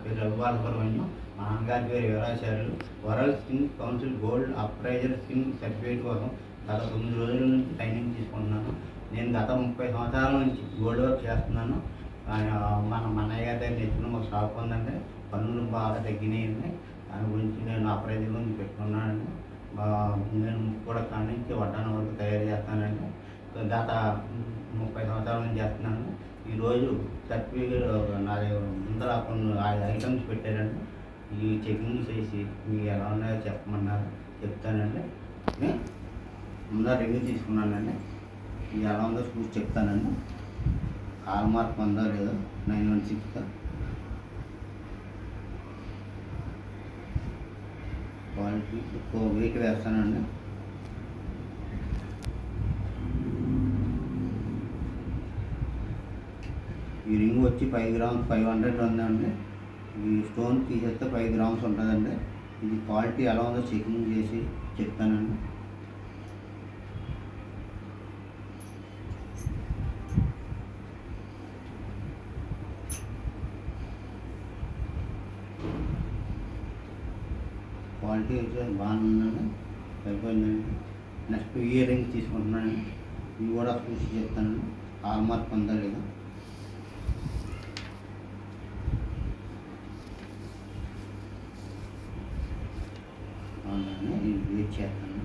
పేరు రఘుబాలసుబ్రహ్మణ్యం. మా నాన్నగారి పేరు Veeracharyulu. World skin council gold appraiser skin certificate కోసం గత 9 రోజుల నుంచి ట్రైనింగ్ తీసుకుంటున్నాను. నేను గత 30 సంవత్సరాల నుంచి గోల్డ్ వర్క్ చేస్తున్నాను. మన అన్నయ్య గారి దగ్గర నేర్చుకున్న ఒక షాప్ ఉందండి. పన్నులు బాగా తగ్గినాయండి. దాని గురించి నేను అప్రైజర్ గురించి పెట్టుకున్నానండి. నేను కూడా కాడి నుంచి వడ్డానం వరకు తయారు చేస్తానండి. గత 30 సంవత్సరాల నుంచి చేస్తున్నాను. ఈరోజు సర్టిఫికేట్ నాది ముందర కొన్ని ఐటమ్స్ పెట్టారండి. ఈ చెకింగ్ చేసి మీకు ఎలా ఉన్నాయో చెప్పమన్నారు, చెప్తానండి. ముందర రివ్యూ తీసుకున్నానండి. ఇది ఎలా ఉందో చూసి చెప్తానండి. హాల్ మార్క్ ఉందా లేదా 916 క్వాలిటీ వెయిట్ వేస్తానండి. ఈ రింగ్ వచ్చి 5 గ్రామ్స్ 500 ఉందండి. ఈ స్టోన్ తీసేస్తే 5 గ్రామ్స్ ఉంటుందండి. ఇది క్వాలిటీ ఎలా ఉందో చెకింగ్ చేసి చెప్తానండి. క్వాలిటీ అయితే బాగానే ఉందండి, సరిపోయిందండి. నెక్స్ట్ ఇయర్ రింగ్ తీసుకుంటున్నాను. ఇవి కూడా చూసి చెప్తానండి. హాల్ మార్క్ ఉందా లేదా. అవునండి, వెయిట్ చేస్తాను.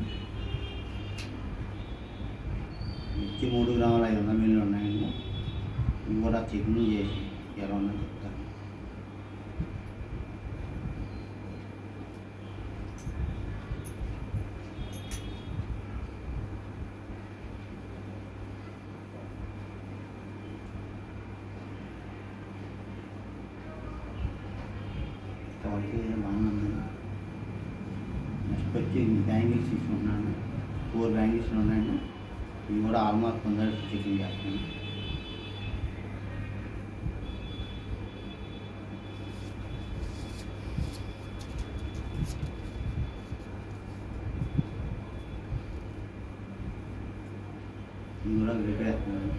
ఇచ్చి 3 గ్రాముల 500 మిల్లు ఉన్నాయండి. ఇవి కూడా చెకింగ్ చేసి ఎలా ఉన్నా చెప్తాను. క్వాలిటీ బాగానే ఉందండి. నెక్స్ట్ వచ్చి బ్యాంగిల్స్ తీసుకుంటున్నాను. 4 బ్యాంగిల్స్ ఉన్నాయండి. ఇవి కూడా ఆల్మార్క్ ఉందని చెకింగ్ చేస్తాను. ఇవి కూడా వెయిట్ వేస్తున్నాను.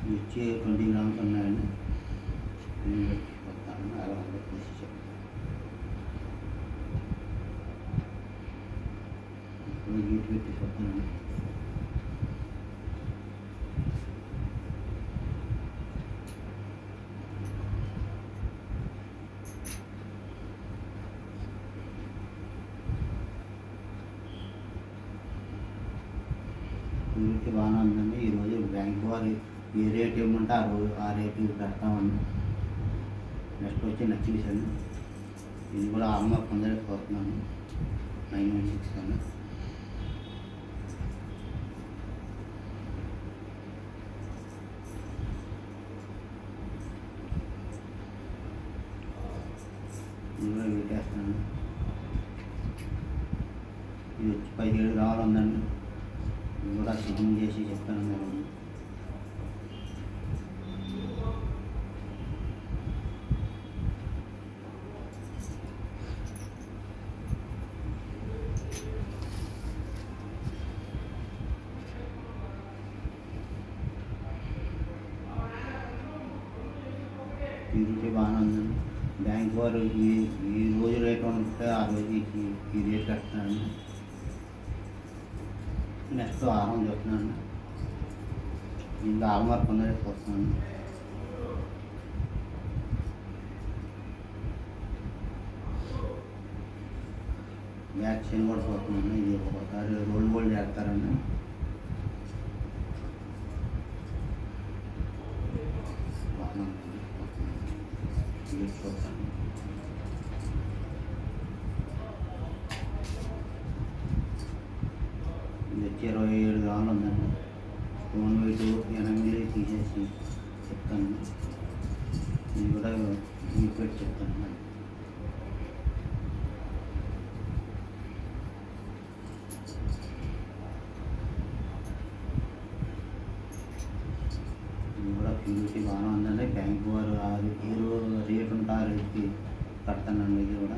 ఇవి వచ్చి 20 గ్రామ్స్ ఉన్నాయండి. అలా తీసి చెప్తాను. గీట్ పెట్టి చెప్తానండి. వీటికి బాగానే ఉందండి. ఈరోజు బ్యాంక్ వారు ఏ రేట్ ఇవ్వమంటే ఆ రేటు పెడతామండి. నెక్స్ట్ వచ్చి నక్లీస్ అండి. ఇది కూడా ఆల్మార్క్ ఉందని పోతున్నాను. 916 అండి. ఇది కూడా వేటేస్తాను. ఇది వచ్చి 17 గ్రాములు ఉందండి. ఇది కూడా చెకింగ్ చేసి చెప్తాను. ప్యూరిటీ బాగానే ఉందండి. బ్యాంక్ వారు ఈ రోజు రేట్ ఉంటే ఆ రోజుకి ఈ రేట్ కట్టానండి. నెక్స్ట్ ఆరం చెప్తున్నాను. ఇంకా హాల్ మార్క్ ఉందని వస్తున్నాను. బ్యాక్ చైన్ కూడా పోతున్నాను. ఇది ఒకసారి రోల్ గోల్డ్ చేస్తారండి. చూస్తాను. ఇది వచ్చి 27 గ్రాములు ఉందండి. స్టోన్ వెయిట్ 8 తీసేసి చెప్తాను. ఇది కూడా మీకు పెట్టి చెప్తాను. ఇది కూడా ప్యూరిటీ బాగానే ఉందండి. బ్యాంక్ వారు ఏ రేట్ ఉంటే ఆ రేట్కి కడతానండి. ఇది కూడా